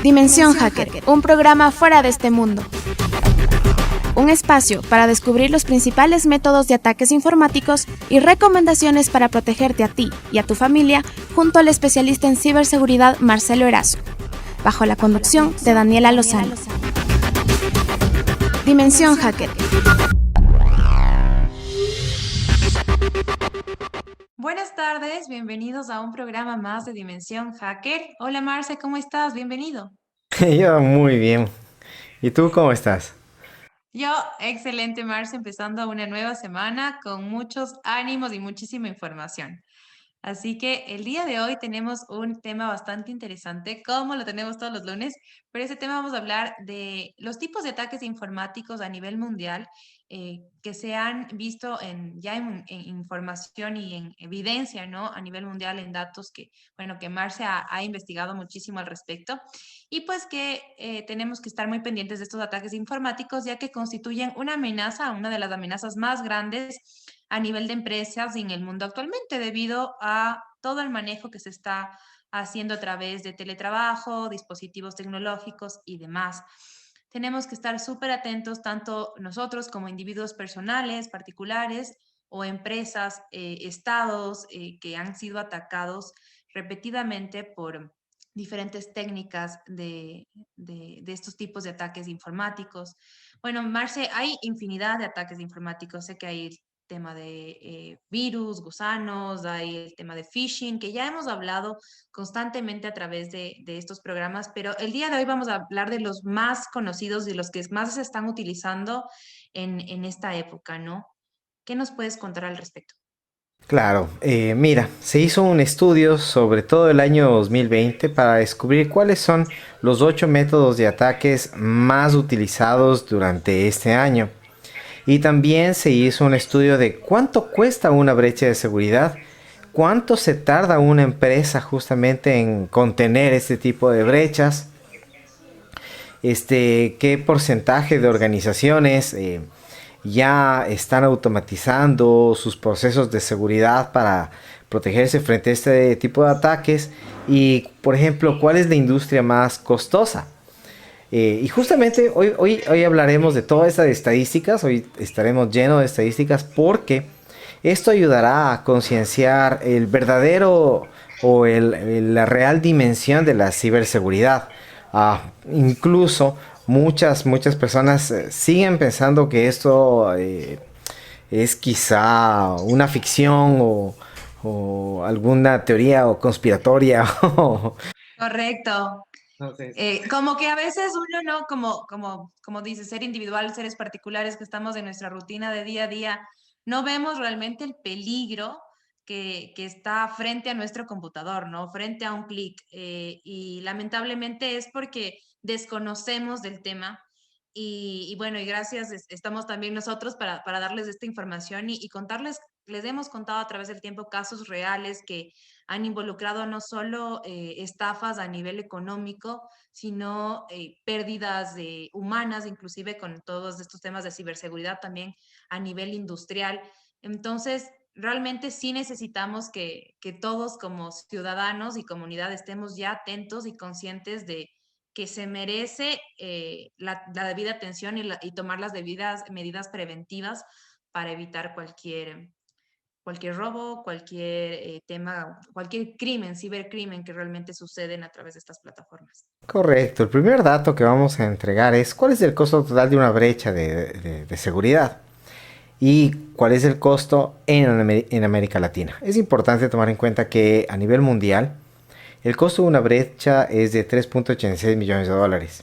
Dimensión Hacker, un programa fuera de este mundo. Un espacio para descubrir los principales métodos de ataques informáticos y recomendaciones para protegerte a ti y a tu familia junto al especialista en ciberseguridad Marcelo Erazo, bajo la conducción de Daniela Lozano. Dimensión Hacker. Buenas tardes, bienvenidos a un programa más de Dimensión Hacker. Hola Marce, ¿cómo estás? Bienvenido. Yo muy bien. ¿Y tú cómo estás? Yo, excelente Marce, empezando una nueva semana con muchos ánimos y muchísima información. Así que el día de hoy tenemos un tema bastante interesante, como lo tenemos todos los lunes, pero ese tema vamos a hablar de los tipos de ataques informáticos a nivel mundial que se han visto en información y en evidencia, ¿no? A nivel mundial en datos que, bueno, que Marce ha investigado muchísimo al respecto y pues que tenemos que estar muy pendientes de estos ataques informáticos ya que constituyen una amenaza, una de las amenazas más grandes a nivel de empresas y en el mundo actualmente, debido a todo el manejo que se está haciendo a través de teletrabajo, dispositivos tecnológicos y demás. Tenemos que estar súper atentos, tanto nosotros como individuos personales, particulares o empresas, estados que han sido atacados repetidamente por diferentes técnicas de estos tipos de ataques informáticos. Bueno, Marce, hay infinidad de ataques informáticos. Sé que hay tema de virus, gusanos, hay el tema de phishing, que ya hemos hablado constantemente a través de estos programas, pero el día de hoy vamos a hablar de los más conocidos y los que más se están utilizando en esta época, ¿no? ¿Qué nos puedes contar al respecto? Claro, mira, se hizo un estudio sobre todo el año 2020 para descubrir cuáles son los 8 métodos de ataques más utilizados durante este año. Y también se hizo un estudio de cuánto cuesta una brecha de seguridad, cuánto se tarda una empresa justamente en contener este tipo de brechas, qué porcentaje de organizaciones ya están automatizando sus procesos de seguridad para protegerse frente a este tipo de ataques y, por ejemplo, cuál es la industria más costosa. Y justamente hoy hablaremos de todas estas estadísticas, hoy estaremos llenos de estadísticas porque esto ayudará a concienciar el verdadero o la real dimensión de la ciberseguridad. Incluso muchas personas siguen pensando que esto es quizá una ficción o alguna teoría o conspiratoria. Correcto. Entonces, Como que a veces uno, ¿no? Como dice, ser individual, seres particulares que estamos en nuestra rutina de día a día, no vemos realmente el peligro que está frente a nuestro computador, ¿no? Frente a un clic. Y lamentablemente es porque desconocemos del tema. Y bueno, y gracias, estamos también nosotros para darles esta información y contarles, les hemos contado a través del tiempo casos reales que han involucrado no solo estafas a nivel económico, sino pérdidas humanas, inclusive con todos estos temas de ciberseguridad también a nivel industrial. Entonces, realmente sí necesitamos que todos como ciudadanos y comunidad estemos ya atentos y conscientes de que se merece la debida atención y tomar las debidas medidas preventivas para evitar cualquier robo, cualquier tema, cualquier crimen, cibercrimen que realmente suceden a través de estas plataformas. correcto, el primer dato que vamos a entregar es cuál es el costo total de una brecha de seguridad y cuál es el costo en América Latina. Es importante tomar en cuenta que a nivel mundial el costo de una brecha es de 3.86 millones de dólares,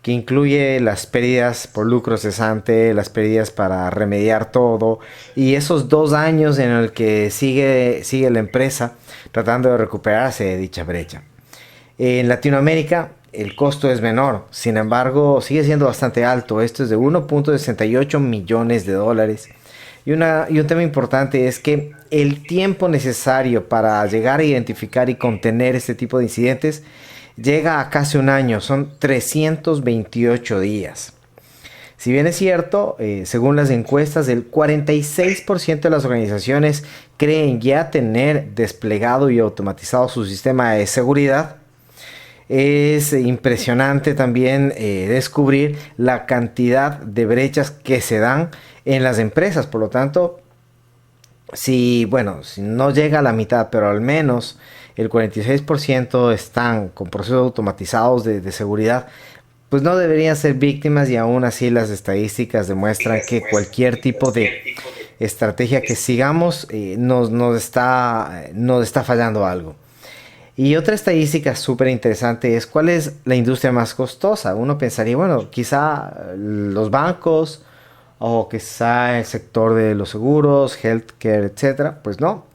que incluye las pérdidas por lucro cesante, las pérdidas para remediar todo y esos 2 años en el que sigue la empresa tratando de recuperarse de dicha brecha. En Latinoamérica el costo es menor, sin embargo sigue siendo bastante alto. Esto es de 1.68 millones de dólares. Y un tema importante es que el tiempo necesario para llegar a identificar y contener este tipo de incidentes llega a casi un año, son 328 días. Si bien es cierto, según las encuestas, el 46% de las organizaciones creen ya tener desplegado y automatizado su sistema de seguridad. Es impresionante también descubrir la cantidad de brechas que se dan en las empresas. Por lo tanto, si, bueno, si no llega a la mitad, pero al menos el 46% están con procesos automatizados de seguridad, pues no deberían ser víctimas y aún así las estadísticas demuestran que cualquier tipo de estrategia que sigamos nos está fallando algo. Y otra estadística súper interesante es cuál es la industria más costosa. Uno pensaría, bueno, quizá los bancos o quizá el sector de los seguros, healthcare, etcétera. Pues no.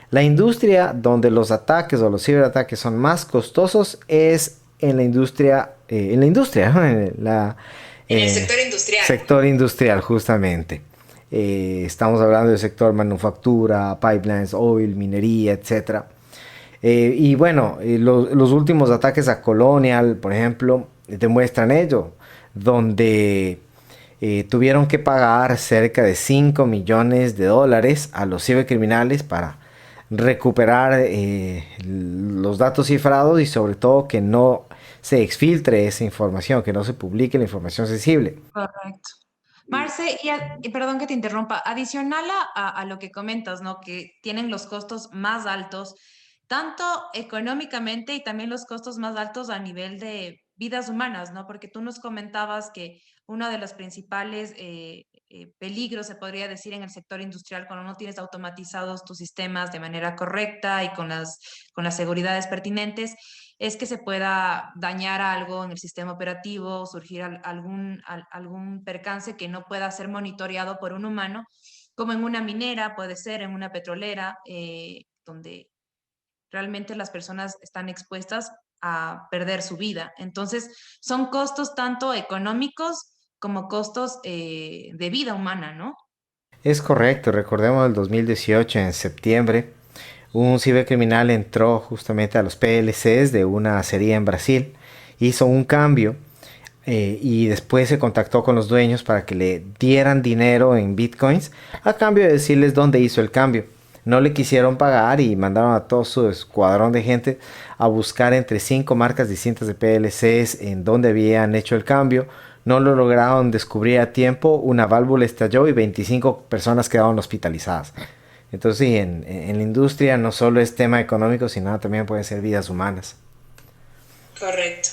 La industria donde los ataques o los ciberataques son más costosos es ¿no? En el sector industrial. Sector industrial, justamente. Estamos hablando del sector manufactura, pipelines, oil, minería, etcétera. Y bueno, los últimos ataques a Colonial, por ejemplo, demuestran ello, donde tuvieron que pagar cerca de 5 millones de dólares a los cibercriminales para recuperar los datos cifrados y sobre todo que no se exfiltre esa información, que no se publique la información sensible. Correcto. Marce, y perdón que te interrumpa, adicional a lo que comentas, ¿no? Que tienen los costos más altos, tanto económicamente y también los costos más altos a nivel de vidas humanas, ¿no? Porque tú nos comentabas que uno de los principales peligros, se podría decir, en el sector industrial, cuando no tienes automatizados tus sistemas de manera correcta y con las seguridades pertinentes, es que se pueda dañar algo en el sistema operativo, surgir algún percance que no pueda ser monitoreado por un humano, como en una minera, puede ser en una petrolera, donde realmente las personas están expuestas a perder su vida. Entonces, son costos tanto económicos como costos de vida humana, ¿no? Es correcto, recordemos el 2018, en septiembre, un cibercriminal entró justamente a los PLCs de una acería en Brasil, hizo un cambio y después se contactó con los dueños para que le dieran dinero en bitcoins a cambio de decirles dónde hizo el cambio. No le quisieron pagar y mandaron a todo su escuadrón de gente a buscar entre 5 marcas distintas de PLCs en donde habían hecho el cambio. No lo lograron descubrir a tiempo, una válvula estalló y 25 personas quedaron hospitalizadas. Entonces sí, en la industria no solo es tema económico, sino también pueden ser vidas humanas. Correcto.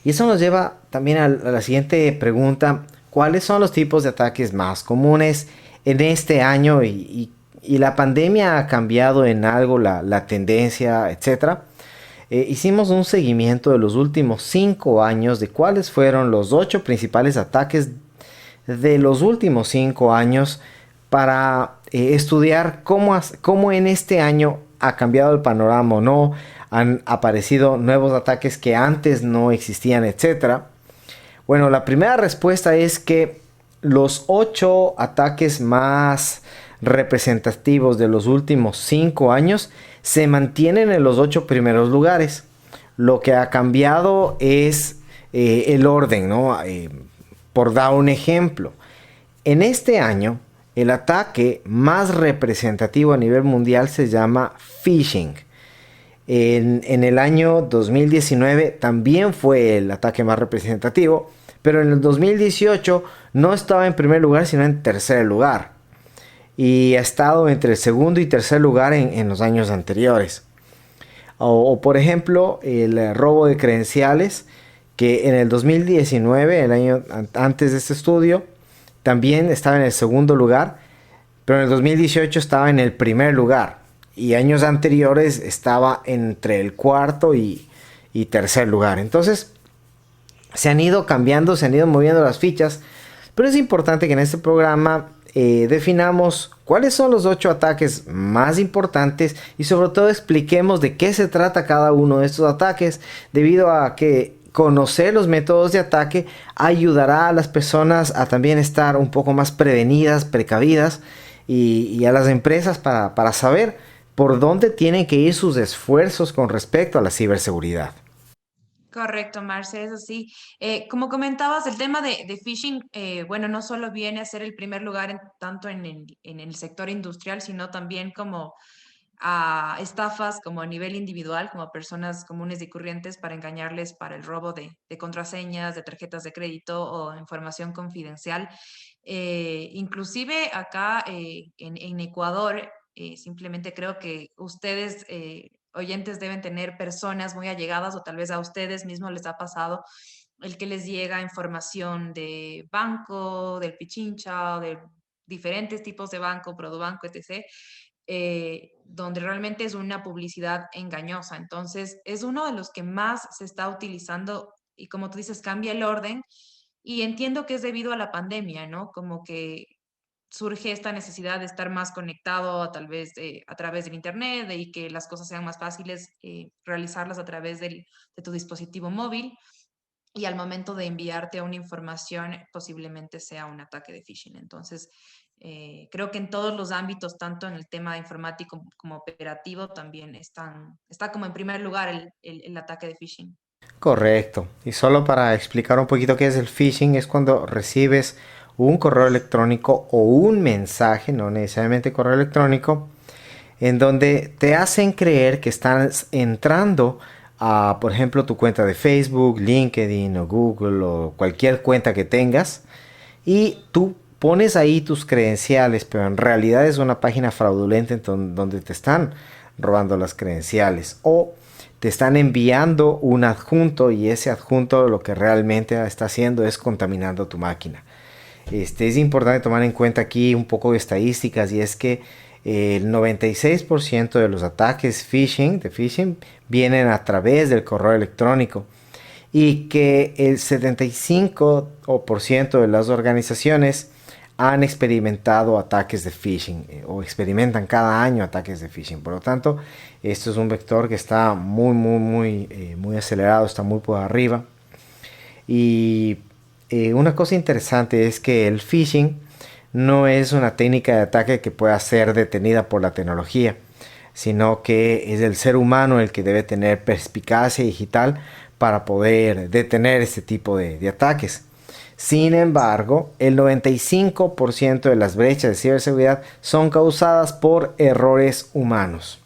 Y eso nos lleva también a la siguiente pregunta. ¿Cuáles son los tipos de ataques más comunes en este año? Y la pandemia ha cambiado en algo la tendencia, etcétera. Hicimos un seguimiento de los últimos 5 años de cuáles fueron los 8 principales ataques de los últimos 5 años para estudiar cómo en este año ha cambiado el panorama o no, han aparecido nuevos ataques que antes no existían, etcétera. Bueno, la primera respuesta es que los 8 ataques más representativos de los últimos 5 años se mantienen en los 8 primeros lugares. Lo que ha cambiado es el orden, ¿no? Por dar un ejemplo, en este año el ataque más representativo a nivel mundial se llama phishing. En el año 2019 también fue el ataque más representativo, pero en el 2018 no estaba en primer lugar, sino en tercer lugar. Y ha estado entre el segundo y tercer lugar en los años anteriores. O por ejemplo, el robo de credenciales, que en el 2019, el año antes de este estudio, también estaba en el segundo lugar, pero en el 2018 estaba en el primer lugar. Y años anteriores estaba entre el cuarto y tercer lugar. Entonces, se han ido cambiando, se han ido moviendo las fichas. Pero es importante que en este programa definamos cuáles son los 8 ataques más importantes y sobre todo expliquemos de qué se trata cada uno de estos ataques, debido a que conocer los métodos de ataque ayudará a las personas a también estar un poco más prevenidas, precavidas, y a las empresas para saber por dónde tienen que ir sus esfuerzos con respecto a la ciberseguridad. Correcto, Marce, es así. Como comentabas, el tema de phishing, bueno, no solo viene a ser el primer lugar tanto en el sector industrial, sino también como a estafas como a nivel individual, como a personas comunes y corrientes para engañarles para el robo de contraseñas, de tarjetas de crédito o información confidencial. Inclusive acá en Ecuador, simplemente creo que ustedes, oyentes, deben tener personas muy allegadas o tal vez a ustedes mismos les ha pasado el que les llega información de banco, del Pichincha, de diferentes tipos de banco, Produbanco, etc., donde realmente es una publicidad engañosa. Entonces, es uno de los que más se está utilizando y como tú dices, cambia el orden. Y entiendo que es debido a la pandemia, ¿no? Como que surge esta necesidad de estar más conectado a, tal vez a través del Internet y que las cosas sean más fáciles realizarlas a través de tu dispositivo móvil. Y al momento de enviarte una información, posiblemente sea un ataque de phishing. Entonces, creo que en todos los ámbitos, tanto en el tema informático como operativo, también está como en primer lugar el ataque de phishing. Correcto. Y solo para explicar un poquito qué es el phishing, es cuando recibes un correo electrónico o un mensaje, no necesariamente correo electrónico, en donde te hacen creer que estás entrando a, por ejemplo, tu cuenta de Facebook, LinkedIn o Google o cualquier cuenta que tengas y tú pones ahí tus credenciales, pero en realidad es una página fraudulenta donde te están robando las credenciales o te están enviando un adjunto y ese adjunto lo que realmente está haciendo es contaminando tu máquina. Es importante tomar en cuenta aquí un poco de estadísticas y es que el 96% de los ataques de phishing vienen a través del correo electrónico y que el 75% de las organizaciones han experimentado ataques de phishing o experimentan cada año ataques de phishing. Por lo tanto, esto es un vector que está muy acelerado, está muy por arriba. Y una cosa interesante es que el phishing no es una técnica de ataque que pueda ser detenida por la tecnología, sino que es el ser humano el que debe tener perspicacia digital para poder detener este tipo de ataques. Sin embargo, el 95% de las brechas de ciberseguridad son causadas por errores humanos.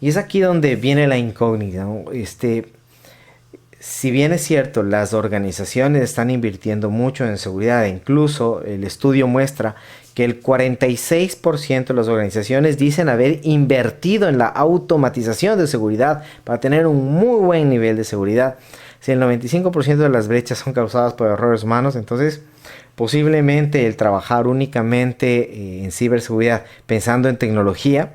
Y es aquí donde viene la incógnita, ¿no? Si bien es cierto, las organizaciones están invirtiendo mucho en seguridad, e incluso el estudio muestra que el 46% de las organizaciones dicen haber invertido en la automatización de seguridad para tener un muy buen nivel de seguridad. Si el 95% de las brechas son causadas por errores humanos, entonces posiblemente el trabajar únicamente en ciberseguridad pensando en tecnología,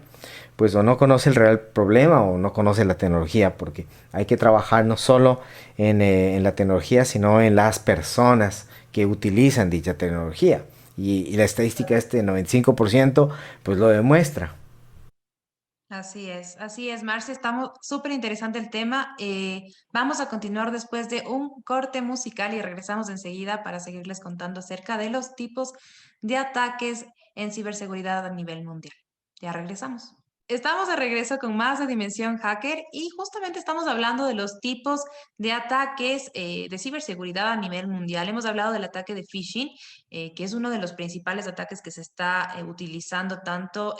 pues o no conoce el real problema o no conoce la tecnología, porque hay que trabajar no solo en la tecnología, sino en las personas que utilizan dicha tecnología. Y la estadística este 95% pues lo demuestra. Así es, Marce, estamos súper interesante el tema. Vamos a continuar después de un corte musical y regresamos enseguida para seguirles contando acerca de los tipos de ataques en ciberseguridad a nivel mundial. Ya regresamos. Estamos de regreso con más de Dimensión Hacker y justamente estamos hablando de los tipos de ataques de ciberseguridad a nivel mundial. Hemos hablado del ataque de phishing, que es uno de los principales ataques que se está utilizando tanto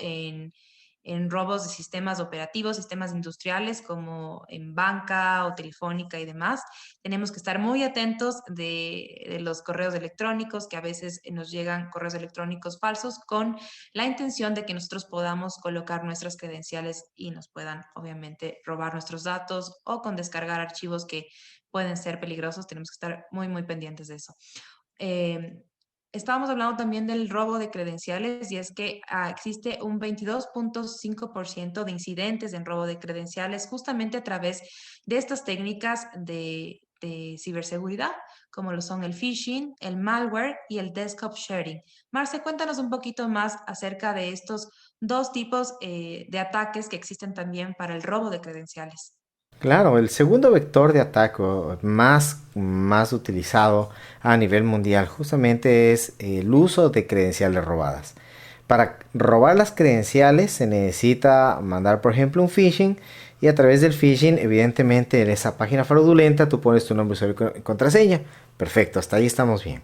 en robos de sistemas operativos, sistemas industriales como en banca o telefónica y demás. Tenemos que estar muy atentos de los correos electrónicos, que a veces nos llegan correos electrónicos falsos con la intención de que nosotros podamos colocar nuestras credenciales y nos puedan, obviamente, robar nuestros datos o con descargar archivos que pueden ser peligrosos. Tenemos que estar muy pendientes de eso. Estábamos hablando también del robo de credenciales y es que existe un 22.5% de incidentes en robo de credenciales justamente a través de estas técnicas de ciberseguridad, como lo son el phishing, el malware y el desktop sharing. Marce, cuéntanos un poquito más acerca de estos dos tipos de ataques que existen también para el robo de credenciales. Claro, el segundo vector de ataque más utilizado a nivel mundial justamente es el uso de credenciales robadas. Para robar las credenciales se necesita mandar, por ejemplo, un phishing y a través del phishing, evidentemente, en esa página fraudulenta tú pones tu nombre, usuario y contraseña. Perfecto, hasta ahí estamos bien.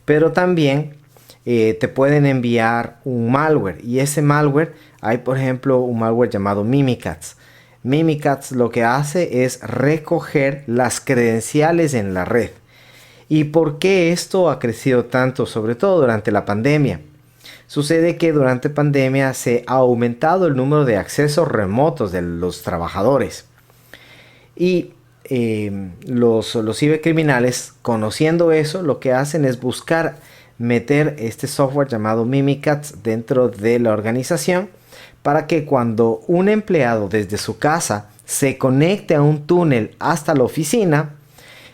Pero también te pueden enviar un malware. Y ese malware, hay por ejemplo un malware llamado Mimikatz. Mimikatz lo que hace es recoger las credenciales en la red. ¿Y por qué esto ha crecido tanto? Sobre todo durante la pandemia. Sucede que durante pandemia se ha aumentado el número de accesos remotos de los trabajadores. Y los cibercriminales, conociendo eso, lo que hacen es buscar meter este software llamado Mimikatz dentro de la organización para que cuando un empleado desde su casa se conecte a un túnel hasta la oficina,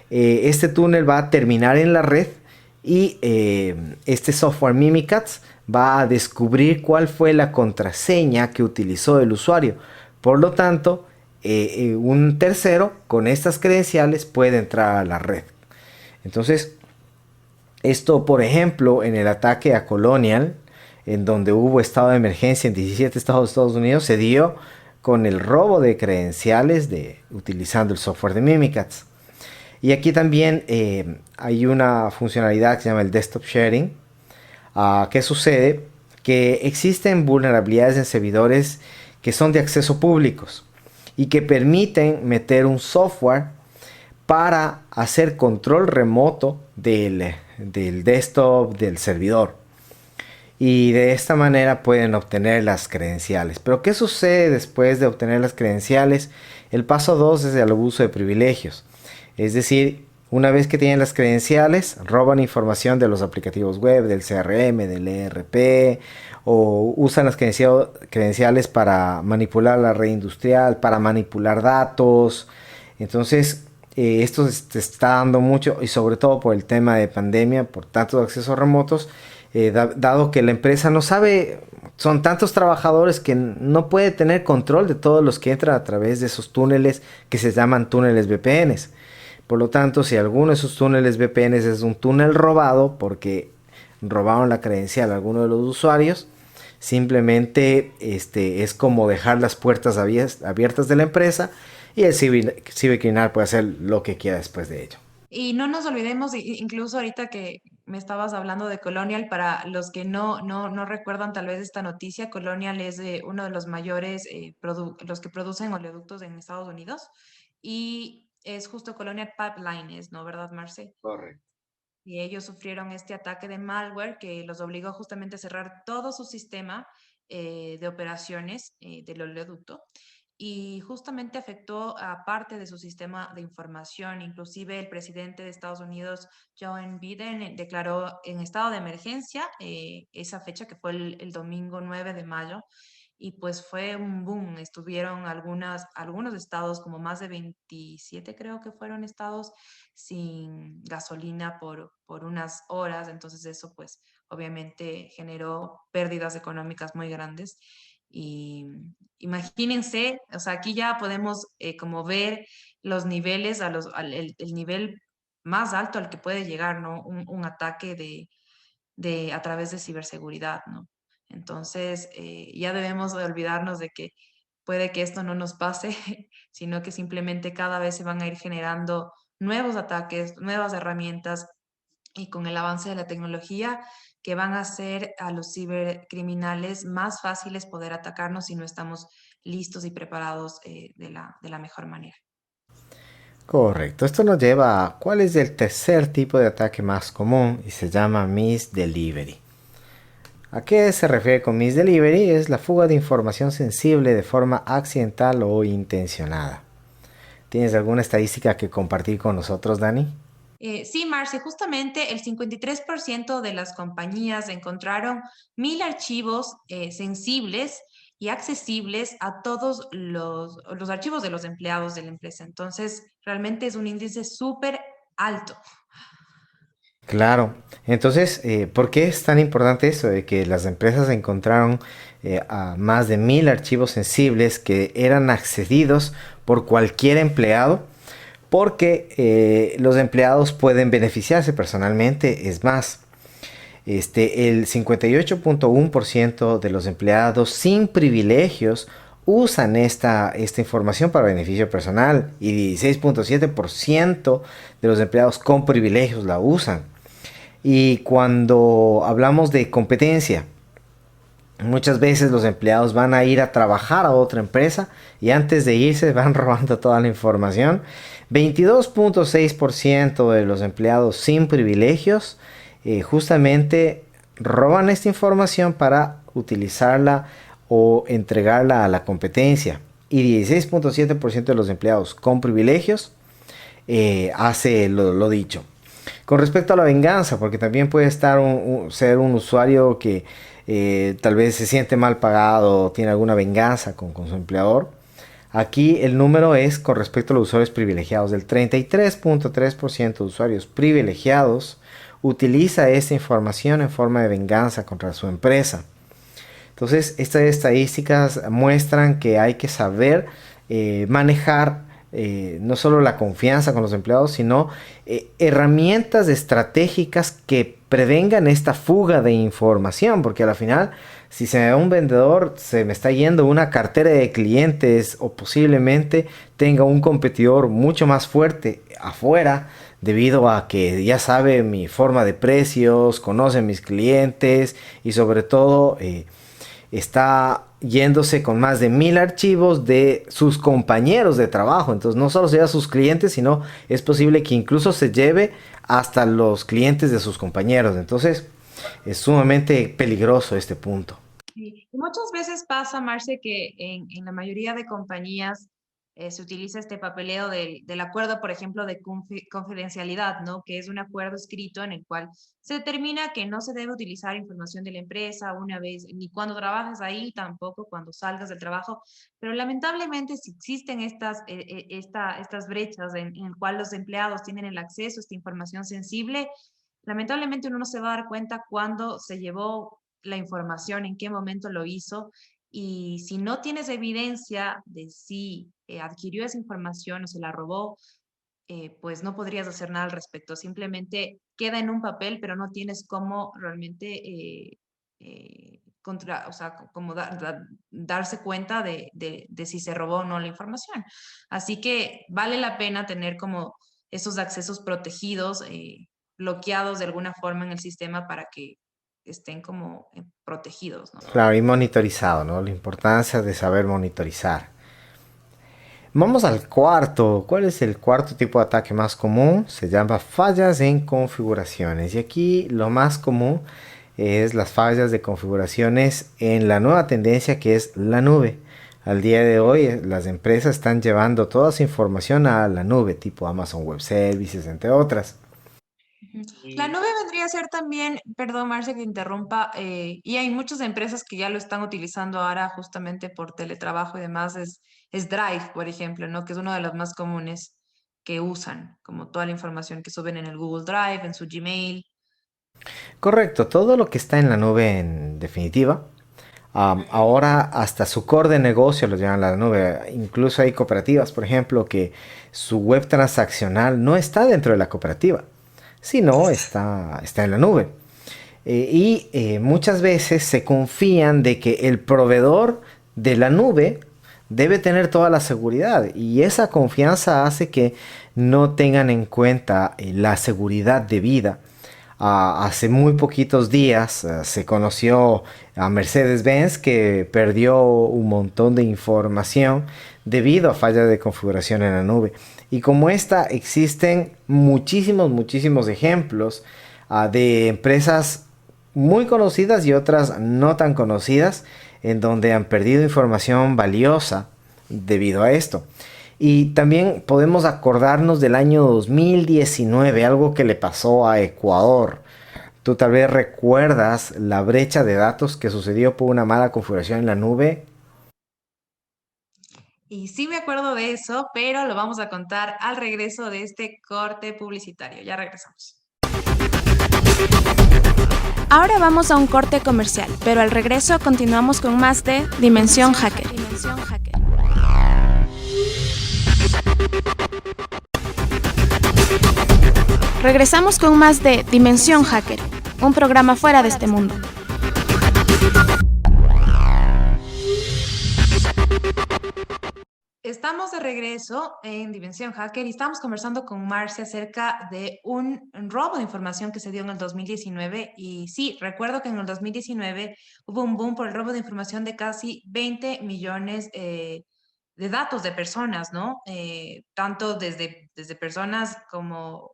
este túnel va a terminar en la red y este software Mimikatz va a descubrir cuál fue la contraseña que utilizó el usuario. Por lo tanto, un tercero con estas credenciales puede entrar a la red. Entonces, esto, por ejemplo, en el ataque a Colonial, en donde hubo estado de emergencia en 17 estados de Estados Unidos, se dio con el robo de credenciales utilizando el software de Mimikatz. Y aquí también hay una funcionalidad que se llama el Desktop Sharing. ¿Qué sucede? Que existen vulnerabilidades en servidores que son de acceso públicos y que permiten meter un software para hacer control remoto del desktop del servidor. Y de esta manera pueden obtener las credenciales. Pero ¿qué sucede después de obtener las credenciales? El paso 2 es el abuso de privilegios. Es decir, una vez que tienen las credenciales, roban información de los aplicativos web, del CRM, del ERP, o usan las credenciales para manipular la red industrial, para manipular datos. Entonces, esto se está dando mucho, y sobre todo por el tema de pandemia, por tantos accesos remotos, dado que la empresa no sabe, son tantos trabajadores que no puede tener control de todos los que entran a través de esos túneles que se llaman túneles VPNs. Por lo tanto, si alguno de esos túneles VPNs es un túnel robado porque robaron la credencial a alguno de los usuarios, simplemente es como dejar las puertas abiertas de la empresa y el cibercriminal puede hacer lo que quiera después de ello. Y no nos olvidemos, incluso ahorita que me estabas hablando de Colonial, para los que no recuerdan tal vez esta noticia, Colonial es uno de los mayores, los que producen oleoductos en Estados Unidos, y es justo Colonial Pipelines, ¿no? ¿Verdad, Marce? Correcto. Y ellos sufrieron este ataque de malware que los obligó justamente a cerrar todo su sistema de operaciones del oleoducto, y justamente afectó a parte de su sistema de información. Inclusive el presidente de Estados Unidos, Joe Biden, declaró en estado de emergencia esa fecha que fue el domingo 9 de mayo. Y pues fue un boom. Estuvieron algunos estados, como más de 27 creo que fueron estados, sin gasolina por unas horas. Entonces eso pues obviamente generó pérdidas económicas muy grandes. Y imagínense, o sea, aquí ya podemos como ver los niveles, el nivel más alto al que puede llegar, ¿no? Un ataque a través de ciberseguridad, ¿no? Entonces, ya debemos de olvidarnos de que puede que esto no nos pase, sino que simplemente cada vez se van a ir generando nuevos ataques, nuevas herramientas, y con el avance de la tecnología, que van a hacer a los cibercriminales más fáciles poder atacarnos si no estamos listos y preparados de la mejor manera. Correcto. Esto nos lleva a cuál es el tercer tipo de ataque más común y se llama misdelivery. ¿A qué se refiere con misdelivery? Es la fuga de información sensible de forma accidental o intencionada. ¿Tienes alguna estadística que compartir con nosotros, Dani? Sí, Marce, justamente el 53% de las compañías encontraron 1.000 archivos sensibles y accesibles a todos los archivos de los empleados de la empresa. Entonces, realmente es un índice súper alto. Claro. Entonces, ¿por qué es tan importante eso de que las empresas encontraron a más de 1.000 archivos sensibles que eran accedidos por cualquier empleado? Porque los empleados pueden beneficiarse personalmente. Es más, el 58.1% de los empleados sin privilegios usan esta información para beneficio personal, y 16.7% de los empleados con privilegios la usan. Y cuando hablamos de competencia, muchas veces los empleados van a ir a trabajar a otra empresa y antes de irse van robando toda la información. 22.6% de los empleados sin privilegios justamente roban esta información para utilizarla o entregarla a la competencia. Y 16.7% de los empleados con privilegios hace lo dicho. Con respecto a la venganza, porque también puede estar ser un usuario que tal vez se siente mal pagado o tiene alguna venganza con su empleador. Aquí el número es con respecto a los usuarios privilegiados. Del 33.3% de usuarios privilegiados utiliza esta información en forma de venganza contra su empresa. Entonces, estas estadísticas muestran que hay que saber manejar no solo la confianza con los empleados, sino herramientas estratégicas que prevengan esta fuga de información, porque al final, si se me va un vendedor, se me está yendo una cartera de clientes o posiblemente tenga un competidor mucho más fuerte afuera, debido a que ya sabe mi forma de precios, conoce mis clientes y sobre todo está yéndose con más de 1000 archivos de sus compañeros de trabajo. Entonces no solo se lleva a sus clientes, sino es posible que incluso se lleve hasta los clientes de sus compañeros. Entonces es sumamente peligroso este punto. Sí. Muchas veces pasa, Marce, que en la mayoría de compañías se utiliza este papeleo del acuerdo, por ejemplo, de confidencialidad, ¿no? Que es un acuerdo escrito en el cual se determina que no se debe utilizar información de la empresa una vez, ni cuando trabajas ahí, tampoco cuando salgas del trabajo. Pero lamentablemente, si existen estas brechas en el cual los empleados tienen el acceso a esta información sensible, lamentablemente uno no se va a dar cuenta cuándo se llevó la información, en qué momento lo hizo. Y si no tienes evidencia de si adquirió esa información o se la robó, pues no podrías hacer nada al respecto. Simplemente queda en un papel, pero no tienes cómo realmente como darse cuenta de si se robó o no la información. Así que vale la pena tener como esos accesos protegidos, bloqueados de alguna forma en el sistema para que estén como protegidos, ¿no? Claro, y monitorizado, ¿no? La importancia de saber monitorizar. Vamos al cuarto. ¿Cuál es el cuarto tipo de ataque más común? Se llama fallas en configuraciones. Y aquí lo más común es las fallas de configuraciones en la nueva tendencia que es la nube. Al día de hoy las empresas están llevando toda su información a la nube, tipo Amazon Web Services, entre otras. La nube vendría a ser también, perdón, Marce, que interrumpa, y hay muchas empresas que ya lo están utilizando ahora justamente por teletrabajo y demás, es Drive, por ejemplo, ¿no? Que es uno de los más comunes que usan, como toda la información que suben en el Google Drive, en su Gmail. Correcto, todo lo que está en la nube en definitiva. Ahora hasta su core de negocio lo llevan a la nube. Incluso hay cooperativas, por ejemplo, que su web transaccional no está dentro de la cooperativa, sino está en la nube. Muchas veces se confían de que el proveedor de la nube debe tener toda la seguridad, y esa confianza hace que no tengan en cuenta la seguridad debida. Hace muy poquitos días se conoció a Mercedes-Benz que perdió un montón de información debido a fallas de configuración en la nube. Y como esta existen muchísimos ejemplos de empresas muy conocidas y otras no tan conocidas en donde han perdido información valiosa debido a esto. Y también podemos acordarnos del año 2019, algo que le pasó a Ecuador. Tú tal vez recuerdas la brecha de datos que sucedió por una mala configuración en la nube. Y sí me acuerdo de eso, pero lo vamos a contar al regreso de este corte publicitario. Ya regresamos. Ahora vamos a un corte comercial, pero al regreso continuamos con más de Dimensión Hacker. Regresamos con más de Dimensión Hacker, un programa fuera de este mundo. Estamos estamos de regreso en Dimensión Hacker y estamos conversando con Marcia acerca de un robo de información que se dio en el 2019. Y sí, recuerdo que en el 2019 hubo un boom por el robo de información de casi 20 millones de datos de personas, ¿no? Tanto desde personas como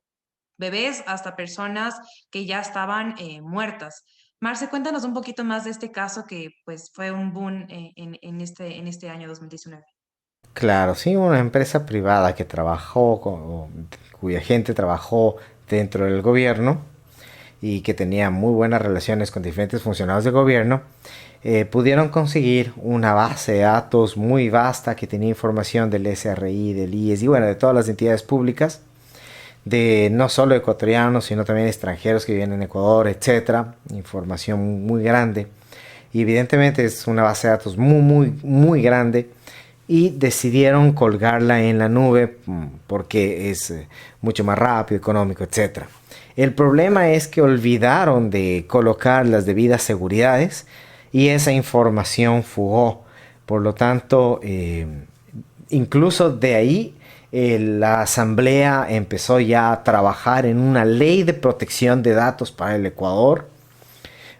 bebés hasta personas que ya estaban muertas. Marce, cuéntanos un poquito más de este caso que pues fue un boom en este año 2019. Claro, sí, una empresa privada que cuya gente trabajó dentro del gobierno y que tenía muy buenas relaciones con diferentes funcionarios del gobierno, pudieron conseguir una base de datos muy vasta que tenía información del SRI, del IES y bueno, de todas las entidades públicas, de no solo ecuatorianos, sino también extranjeros que viven en Ecuador, etcétera. Información muy grande. Y evidentemente es una base de datos muy grande. Y decidieron colgarla en la nube porque es mucho más rápido, económico, etcétera. El problema es que olvidaron de colocar las debidas seguridades y esa información fugó. Por lo tanto, incluso de ahí la asamblea empezó ya a trabajar en una ley de protección de datos para el Ecuador,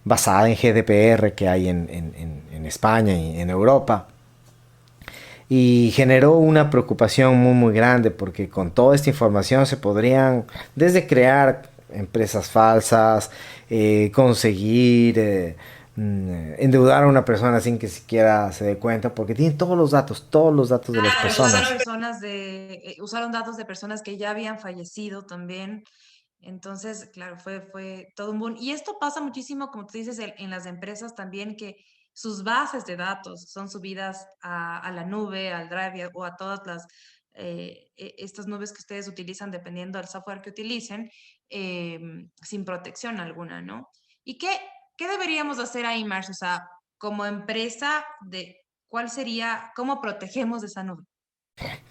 basada en GDPR que hay en España y en Europa. Y generó una preocupación muy grande porque con toda esta información se podrían desde crear empresas falsas, conseguir endeudar a una persona sin que siquiera se dé cuenta porque tienen todos los datos de las Claro, personas. usaron datos de personas que ya habían fallecido también. Entonces, claro, fue todo un boom. Y esto pasa muchísimo, como tú dices, en las empresas también, que sus bases de datos son subidas a la nube, al Drive o a todas estas nubes que ustedes utilizan dependiendo del software que utilicen, sin protección alguna, ¿no? ¿Y qué deberíamos hacer ahí, Marcio? O sea, como empresa, ¿cuál sería, cómo protegemos esa nube?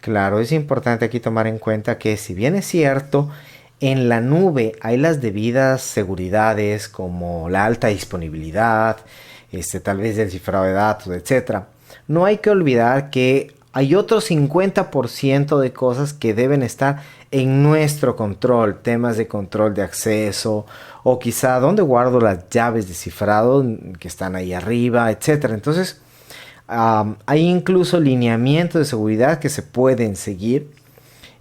Claro, es importante aquí tomar en cuenta que si bien es cierto, en la nube hay las debidas seguridades como la alta disponibilidad, tal vez el cifrado de datos, etcétera. No hay que olvidar que hay otro 50% de cosas que deben estar en nuestro control, temas de control de acceso o quizá dónde guardo las llaves de cifrado que están ahí arriba, etcétera. Entonces, hay incluso lineamientos de seguridad que se pueden seguir.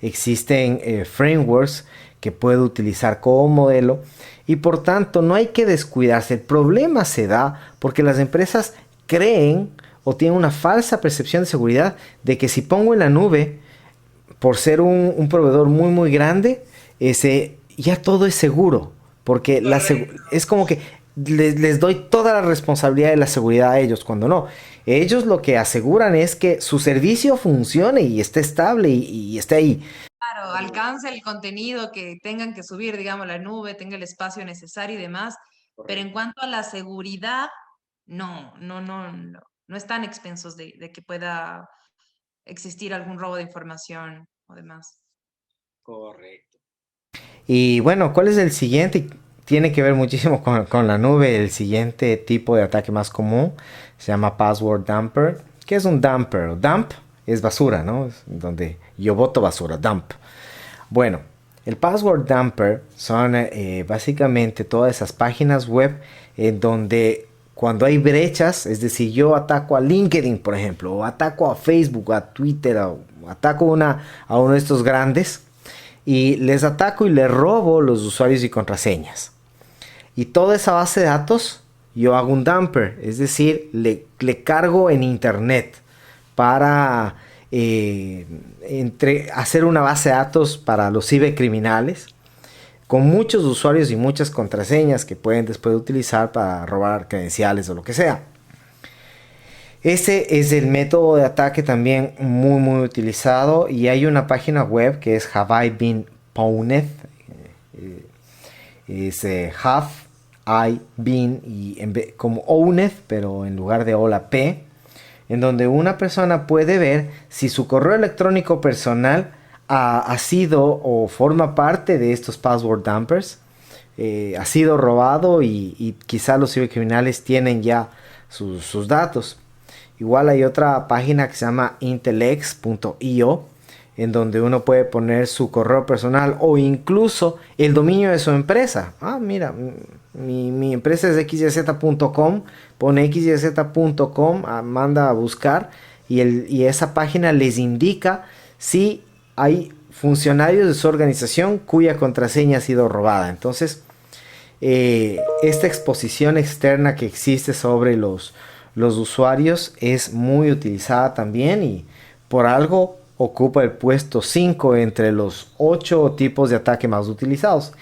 Existen frameworks que puedo utilizar como modelo y por tanto no hay que descuidarse. El problema se da porque las empresas creen o tienen una falsa percepción de seguridad de que si pongo en la nube, por ser un proveedor muy grande, ya todo es seguro. Porque es como que les doy toda la responsabilidad de la seguridad a ellos, cuando no. Ellos lo que aseguran es que su servicio funcione y esté estable y esté ahí. Claro, alcance el contenido que tengan que subir, digamos, la nube, tenga el espacio necesario y demás. Pero en cuanto a la seguridad, no están expensos de que pueda existir algún robo de información o demás. Y bueno, ¿cuál es el siguiente? Tiene que ver muchísimo con la nube. El siguiente tipo de ataque más común se llama password dumper. ¿Qué es un dumper? Dump es basura, ¿no? Es donde yo boto basura, dump. Bueno, el password dumper son básicamente todas esas páginas web en donde cuando hay brechas, es decir, yo ataco a LinkedIn, por ejemplo, o ataco a Facebook, a Twitter, o ataco a uno de estos grandes, y les ataco y les robo los usuarios y contraseñas. Y toda esa base de datos, yo hago un dumper, es decir, le cargo en internet para hacer una base de datos para los cibercriminales con muchos usuarios y muchas contraseñas que pueden después utilizar para robar credenciales o lo que sea. Ese es el método de ataque también muy utilizado y hay una página web que es Have I Been Pwned. Es Have I Been y como Owned, pero en lugar de O la P, en donde una persona puede ver si su correo electrónico personal ha sido o forma parte de estos password dumpers, ha sido robado y quizá los cibercriminales tienen ya sus datos. Igual hay otra página que se llama intelex.io, en donde uno puede poner su correo personal o incluso el dominio de su empresa. Mira, mi empresa es xyz.com, pone xyz.com, manda a buscar y esa página les indica si hay funcionarios de su organización cuya contraseña ha sido robada. Entonces, esta exposición externa que existe sobre los usuarios es muy utilizada también y por algo ocupa el puesto 5 entre los 8 tipos de ataque más utilizados.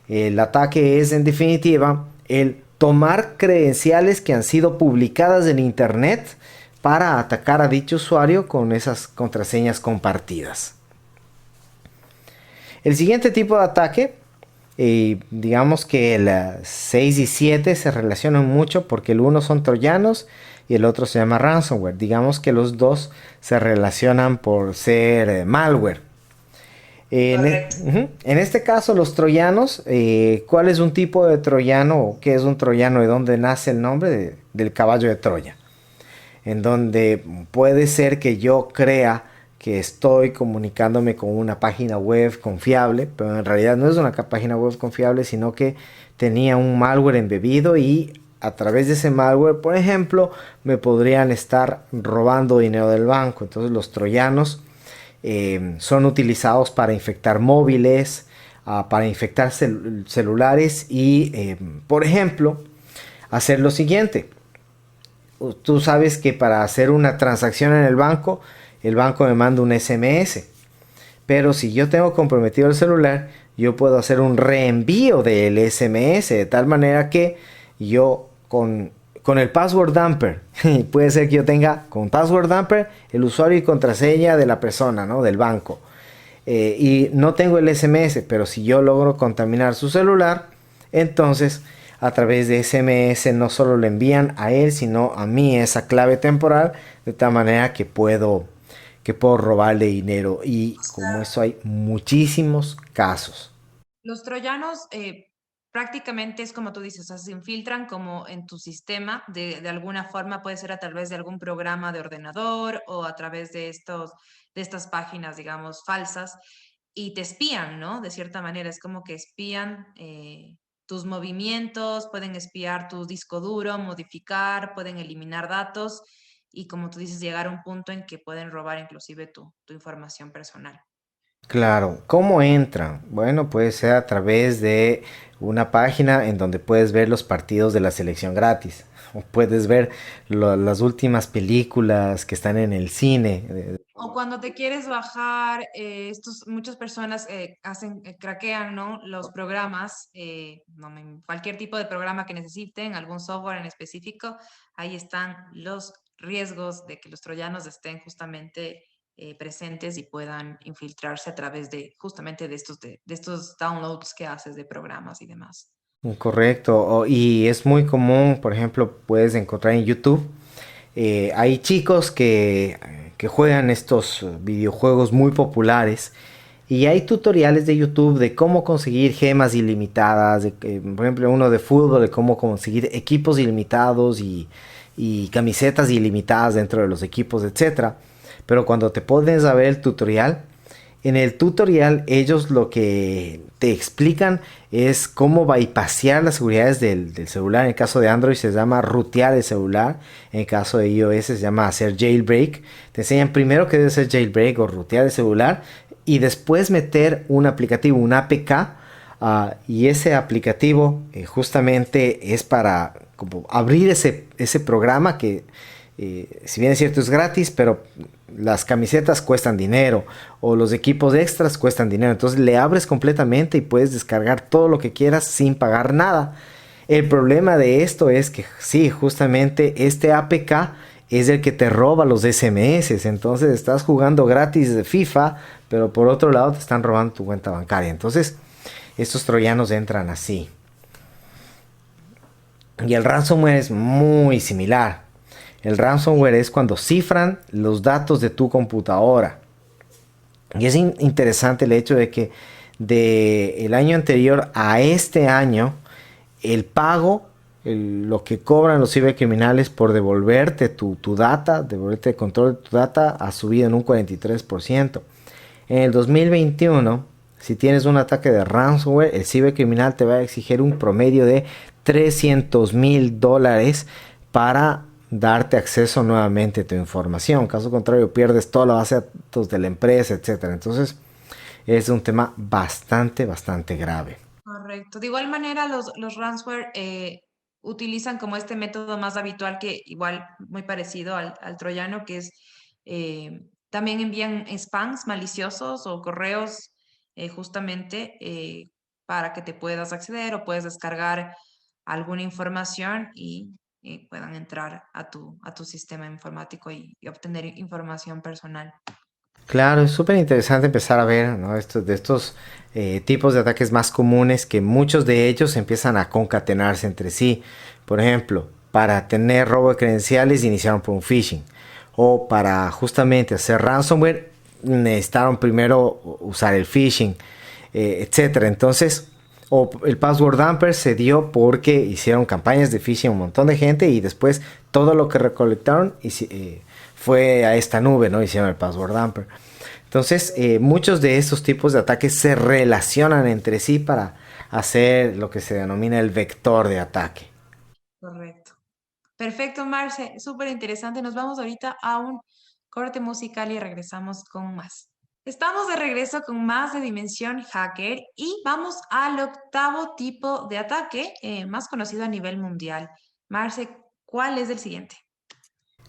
El ataque es, en definitiva, el tomar credenciales que han sido publicadas en internet para atacar a dicho usuario con esas contraseñas compartidas. El siguiente tipo de ataque, digamos que el 6 y 7 se relacionan mucho porque el uno son troyanos y el otro se llama ransomware. Digamos que los dos se relacionan por ser malware. En este caso, los troyanos, ¿cuál es un tipo de troyano o qué es un troyano? ¿De dónde nace el nombre? Del caballo de Troya. En donde puede ser que yo crea que estoy comunicándome con una página web confiable, pero en realidad no es una página web confiable, sino que tenía un malware embebido y a través de ese malware, por ejemplo, me podrían estar robando dinero del banco. Entonces los troyanos son utilizados para infectar móviles, para infectar celulares y, por ejemplo, hacer lo siguiente. Tú sabes que para hacer una transacción en el banco me manda un SMS. Pero si yo tengo comprometido el celular, yo puedo hacer un reenvío del SMS de tal manera que yo con el password dumper, puede ser que yo tenga con password dumper el usuario y contraseña de la persona, ¿no? Del banco. Y no tengo el SMS, pero si yo logro contaminar su celular, entonces a través de SMS no solo le envían a él, sino a mí esa clave temporal, de tal manera que puedo robarle dinero. Y como eso hay muchísimos casos. Los troyanos prácticamente es como tú dices, o sea, se infiltran como en tu sistema de alguna forma, puede ser a través de algún programa de ordenador o a través de estas páginas, digamos, falsas, y te espían, ¿no? De cierta manera, es como que espían tus movimientos, pueden espiar tu disco duro, modificar, pueden eliminar datos y como tú dices, llegar a un punto en que pueden robar inclusive tu información personal. Claro, ¿cómo entran? Bueno, puede ser a través de una página en donde puedes ver los partidos de la selección gratis. O puedes ver las últimas películas que están en el cine. O cuando te quieres bajar, muchas personas craquean, ¿no? Los programas, cualquier tipo de programa que necesiten, algún software en específico, ahí están los riesgos de que los troyanos estén justamente presentes y puedan infiltrarse a través de justamente de estos downloads que haces de programas y demás. Correcto. Y es muy común, por ejemplo, puedes encontrar en YouTube. Hay chicos que juegan estos videojuegos muy populares y hay tutoriales de YouTube de cómo conseguir gemas ilimitadas, por ejemplo uno de fútbol, de cómo conseguir equipos ilimitados y camisetas ilimitadas dentro de los equipos, etcétera. Pero cuando te pones a ver el tutorial, en el tutorial ellos lo que te explican es cómo bypassear las seguridades del celular. En el caso de Android se llama rutear el celular. En el caso de iOS se llama hacer jailbreak. Te enseñan primero que debe ser jailbreak o rutear el celular y después meter un aplicativo, un APK. Y ese aplicativo justamente es para como abrir ese programa que si bien es cierto es gratis, pero las camisetas cuestan dinero o los equipos extras cuestan dinero. Entonces le abres completamente y puedes descargar todo lo que quieras sin pagar nada. El problema de esto es que sí, justamente este APK es el que te roba los SMS. Entonces estás jugando gratis de FIFA, pero por otro lado te están robando tu cuenta bancaria. Entonces estos troyanos entran así. Y el ransomware es muy similar. El ransomware es cuando cifran los datos de tu computadora. Y es interesante el hecho de que del año anterior a este año, el pago lo que cobran los cibercriminales por devolverte tu data, devolverte el control de tu data, ha subido en un 43%. En el 2021, si tienes un ataque de ransomware, el cibercriminal te va a exigir un promedio de $300,000 para darte acceso nuevamente a tu información. Caso contrario, pierdes toda la base de datos de la empresa, etcétera. Entonces, es un tema bastante grave. Correcto. De igual manera, los ransomware utilizan como este método más habitual que igual muy parecido al troyano, que es también envían spams maliciosos o correos justamente para que te puedas acceder o puedes descargar alguna información y puedan entrar a tu sistema informático y obtener información personal. Claro, es súper interesante empezar a ver, ¿no? Estos tipos de ataques más comunes, que muchos de ellos empiezan a concatenarse entre sí. Por ejemplo, para tener robo de credenciales iniciaron por un phishing, o para justamente hacer ransomware necesitaron primero usar el phishing, etcétera. Entonces, o el password dumper se dio porque hicieron campañas de phishing a un montón de gente y después todo lo que recolectaron fue a esta nube, ¿no? Hicieron el password dumper. Entonces, muchos de estos tipos de ataques se relacionan entre sí para hacer lo que se denomina el vector de ataque. Correcto. Perfecto, Marce. Súper interesante. Nos vamos ahorita a un corte musical y regresamos con más. Estamos de regreso con más de Dimensión Hacker y vamos al octavo tipo de ataque más conocido a nivel mundial. Marce, ¿cuál es el siguiente?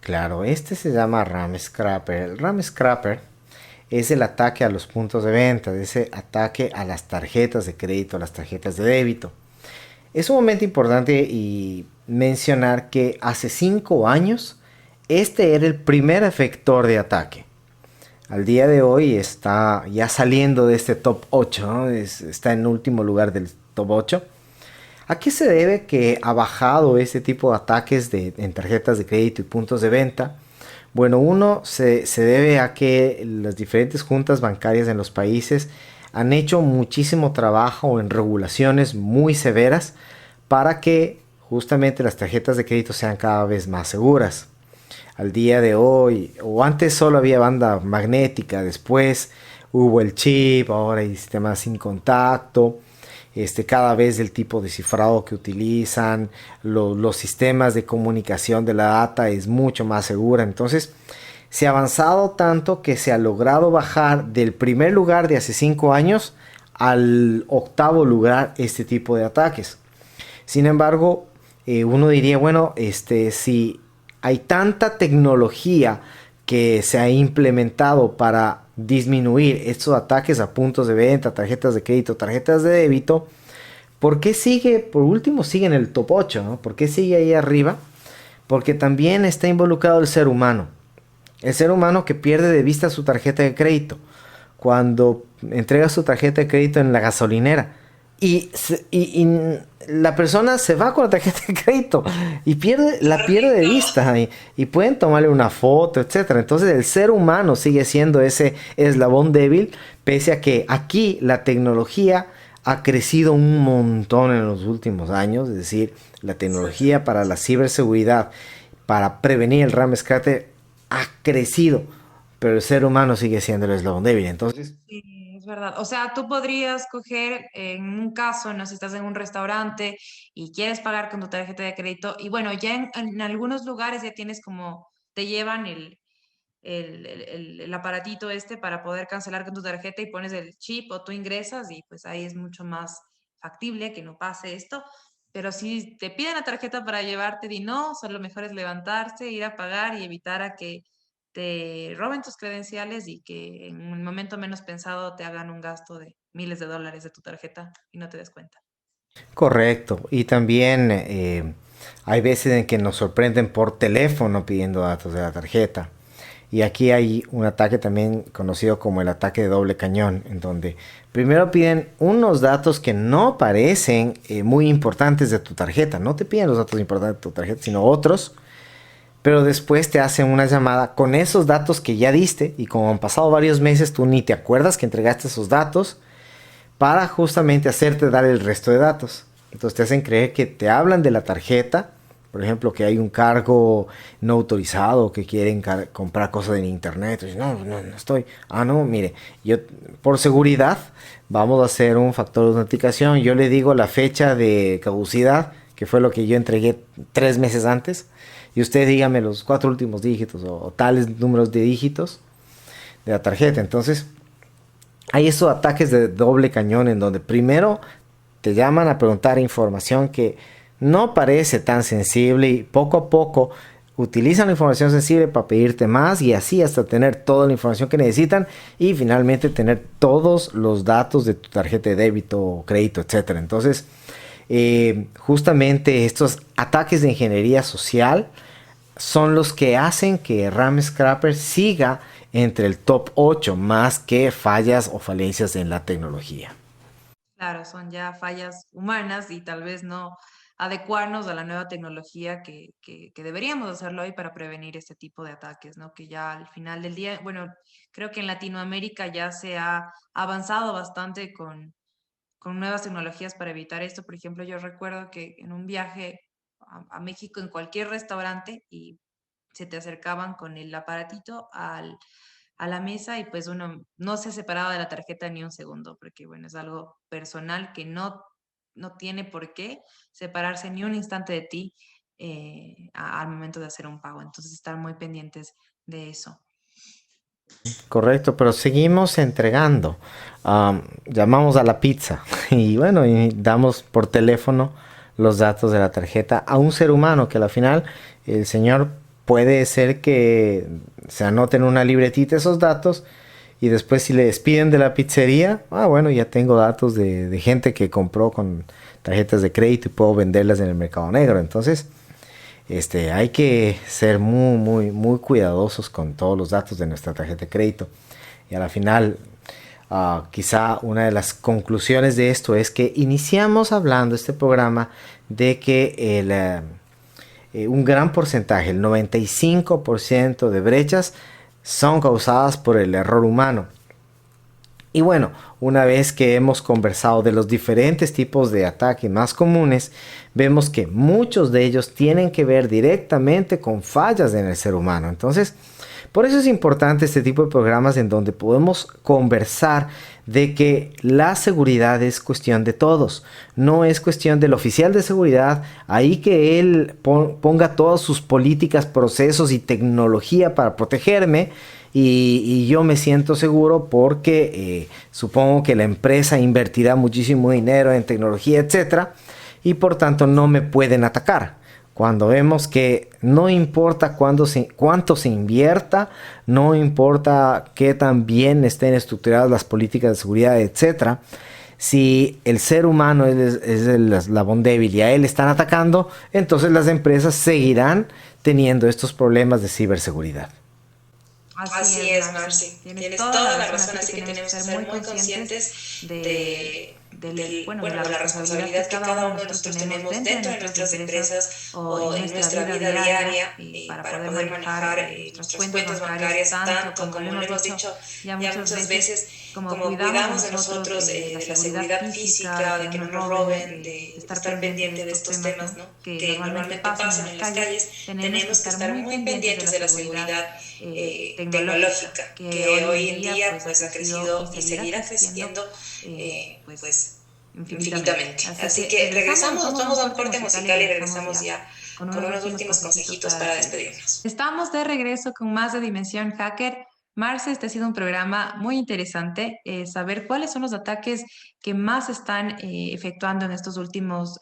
Claro, este se llama RAM Scrapper. El RAM Scrapper es el ataque a los puntos de venta, ese ataque a las tarjetas de crédito, a las tarjetas de débito. Es un momento importante y mencionar que hace 5 años este era el primer vector de ataque. Al día de hoy está ya saliendo de este top 8, ¿no? Está en último lugar del top 8. ¿A qué se debe que ha bajado este tipo de ataques en tarjetas de crédito y puntos de venta? Bueno, uno se debe a que las diferentes juntas bancarias en los países han hecho muchísimo trabajo en regulaciones muy severas para que justamente las tarjetas de crédito sean cada vez más seguras. Al día de hoy, o antes solo había banda magnética, después hubo el chip, ahora hay sistemas sin contacto. Cada vez el tipo de cifrado que utilizan, los sistemas de comunicación de la data es mucho más segura. Entonces se ha avanzado tanto que se ha logrado bajar del primer lugar de hace 5 años al octavo lugar este tipo de ataques. Sin embargo, uno diría, bueno, si hay tanta tecnología que se ha implementado para disminuir estos ataques a puntos de venta, tarjetas de crédito, tarjetas de débito, ¿por qué por último sigue en el top 8, ¿no? ¿Por qué sigue ahí arriba? Porque también está involucrado el ser humano. El ser humano que pierde de vista su tarjeta de crédito cuando entrega su tarjeta de crédito en la gasolinera. Y la persona se va con la tarjeta de crédito y la pierde de vista y pueden tomarle una foto, etcétera. Entonces el ser humano sigue siendo ese eslabón débil, pese a que aquí la tecnología ha crecido un montón en los últimos años. Es decir, la tecnología para la ciberseguridad, para prevenir el RAM Scrapper ha crecido, pero el ser humano sigue siendo el eslabón débil. Entonces, Sí, es verdad. O sea, tú podrías coger en un caso, no sé, si estás en un restaurante y quieres pagar con tu tarjeta de crédito, y bueno, ya en algunos lugares ya tienes como, te llevan el aparatito para poder cancelar con tu tarjeta y pones el chip o tú ingresas y pues ahí es mucho más factible que no pase esto. Pero si te piden la tarjeta para llevarte, di no, solo lo mejor es levantarse, ir a pagar y evitar a que te roben tus credenciales y que en un momento menos pensado te hagan un gasto de miles de dólares de tu tarjeta y no te des cuenta. correcto. Y también hay veces en que nos sorprenden por teléfono pidiendo datos de la tarjeta. Y aquí hay un ataque también conocido como el ataque de doble cañón, en donde primero piden unos datos que no parecen muy importantes de tu tarjeta. No te piden los datos importantes de tu tarjeta, sino otros. Pero después te hacen una llamada con esos datos que ya diste. Y como han pasado varios meses, tú ni te acuerdas que entregaste esos datos, para justamente hacerte dar el resto de datos. Entonces te hacen creer que te hablan de la tarjeta, por ejemplo, que hay un cargo no autorizado, que quieren comprar cosas en internet. Entonces, no estoy. Ah, no, mire, yo por seguridad vamos a hacer un factor de autenticación. Yo le digo la fecha de caducidad, que fue lo que yo entregué 3 meses antes, y usted dígame los 4 últimos dígitos o tales números de dígitos de la tarjeta. Entonces, hay esos ataques de doble cañón en donde primero te llaman a preguntar información que no parece tan sensible y poco a poco utilizan la información sensible para pedirte más y así hasta tener toda la información que necesitan y finalmente tener todos los datos de tu tarjeta de débito, crédito, etcétera. Entonces, justamente estos ataques de ingeniería social son los que hacen que RAM Scrapper siga entre el top 8 más que fallas o falencias en la tecnología. Claro, son ya fallas humanas y tal vez no adecuarnos a la nueva tecnología que deberíamos hacerlo hoy para prevenir este tipo de ataques, ¿no? Que ya al final del día, bueno, creo que en Latinoamérica ya se ha avanzado bastante con nuevas tecnologías para evitar esto. Por ejemplo, yo recuerdo que en un viaje a México, en cualquier restaurante, y se te acercaban con el aparatito a la mesa y pues uno no se separaba de la tarjeta ni un segundo, porque bueno, es algo personal que no tiene por qué separarse ni un instante de ti al momento de hacer un pago. Entonces, estar muy pendientes de eso. Correcto, pero seguimos entregando. Llamamos a la pizza y bueno, y damos por teléfono los datos de la tarjeta a un ser humano que al final el señor puede ser que se anoten en una libretita esos datos y después si le despiden de la pizzería, bueno, ya tengo datos de gente que compró con tarjetas de crédito y puedo venderlas en el mercado negro. Entonces, hay que ser muy cuidadosos con todos los datos de nuestra tarjeta de crédito. Y a la final, quizá una de las conclusiones de esto es que iniciamos hablando este programa de que un gran porcentaje, el 95% de brechas, son causadas por el error humano. Y bueno, una vez que hemos conversado de los diferentes tipos de ataques más comunes, vemos que muchos de ellos tienen que ver directamente con fallas en el ser humano. Entonces, por eso es importante este tipo de programas en donde podemos conversar de que la seguridad es cuestión de todos. No es cuestión del oficial de seguridad, ahí que él ponga todas sus políticas, procesos y tecnología para protegerme. Y yo me siento seguro porque supongo que la empresa invertirá muchísimo dinero en tecnología, etcétera, y por tanto no me pueden atacar. Cuando vemos que no importa cuánto se invierta, no importa qué tan bien estén estructuradas las políticas de seguridad, etcétera, si el ser humano es el eslabón débil y a él están atacando, entonces las empresas seguirán teniendo estos problemas de ciberseguridad. Así es, Marci. Tienes toda la razón, así que tenemos que ser muy conscientes de la responsabilidad que cada uno de nosotros tenemos dentro de nuestras empresas o en nuestra vida diaria para poder manejar nuestras cuentas bancarias, tanto como lo hemos dicho ya muchas veces, como cuidamos de nosotros, de la seguridad física, de que no nos roben, de estar pendiente de estos temas, ¿no? Que normalmente pasan en las calles. Tenemos que estar muy pendientes de la seguridad tecnológica, que hoy en día pues ha crecido y seguirá creciendo pues infinitamente. Así que regresamos, nos vamos a un corte musical y regresamos ya con unos últimos consejitos para despedirnos. Estamos de regreso con más de Dimensión Hacker. Marce, este ha sido un programa muy interesante, saber cuáles son los ataques que más están efectuando en estos últimos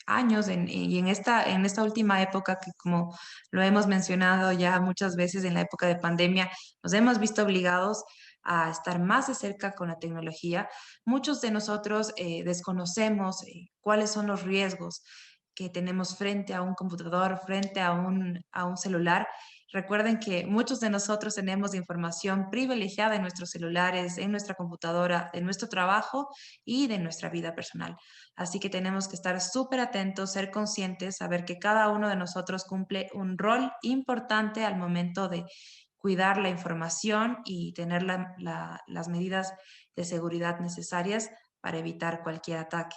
años y en esta última época que, como lo hemos mencionado ya muchas veces en la época de pandemia, nos hemos visto obligados a estar más de cerca con la tecnología. Muchos de nosotros desconocemos cuáles son los riesgos que tenemos frente a un computador, frente a un celular. Recuerden que muchos de nosotros tenemos información privilegiada en nuestros celulares, en nuestra computadora, en nuestro trabajo y de nuestra vida personal. Así que tenemos que estar súper atentos, ser conscientes, saber que cada uno de nosotros cumple un rol importante al momento de cuidar la información y tener las medidas de seguridad necesarias para evitar cualquier ataque.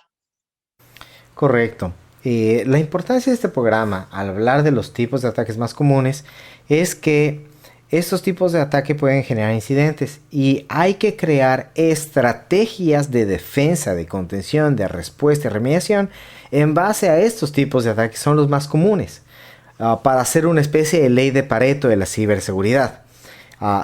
Correcto. La importancia de este programa, al hablar de los tipos de ataques más comunes, es que estos tipos de ataque pueden generar incidentes y hay que crear estrategias de defensa, de contención, de respuesta y remediación en base a estos tipos de ataques, son los más comunes, para hacer una especie de ley de Pareto de la ciberseguridad.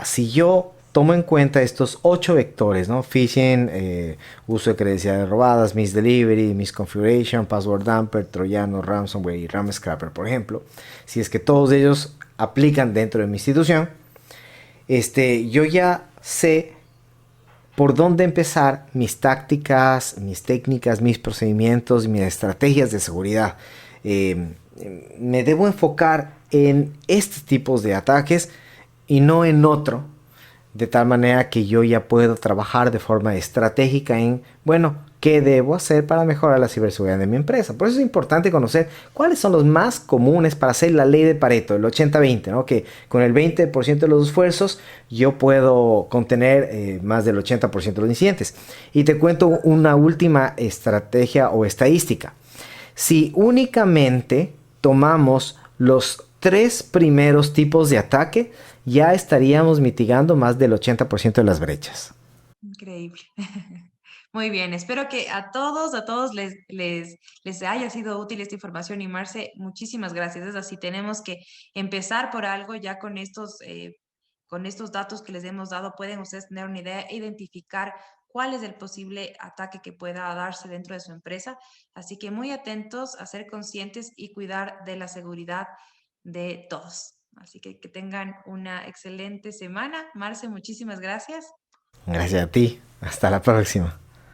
Si yo tomo en cuenta estos 8 vectores, ¿no? Phishing, uso de credenciales robadas, misdelivery, misconfiguration, password dumper, troyano, ransomware y RAM scrapper, por ejemplo. Si es que todos ellos aplican dentro de mi institución, yo ya sé por dónde empezar mis tácticas, mis técnicas, mis procedimientos, mis estrategias de seguridad. Eh, Me debo enfocar en estos tipos de ataques y no en otro, de tal manera que yo ya puedo trabajar de forma estratégica en, bueno, qué debo hacer para mejorar la ciberseguridad de mi empresa. Por eso es importante conocer cuáles son los más comunes para hacer la ley de Pareto, el 80-20, ¿no? Que con el 20% de los esfuerzos yo puedo contener más del 80% de los incidentes. Y te cuento una última estrategia o estadística. Si únicamente tomamos los 3 primeros tipos de ataque, ya estaríamos mitigando más del 80% de las brechas. Increíble. Muy bien, espero que a todos les haya sido útil esta información y Marce, muchísimas gracias. Es así, tenemos que empezar por algo ya con estos datos que les hemos dado, pueden ustedes tener una idea, identificar cuál es el posible ataque que pueda darse dentro de su empresa. Así que muy atentos a ser conscientes y cuidar de la seguridad de todos. Así que tengan una excelente semana. Marce, muchísimas gracias. Gracias a ti. Hasta la próxima.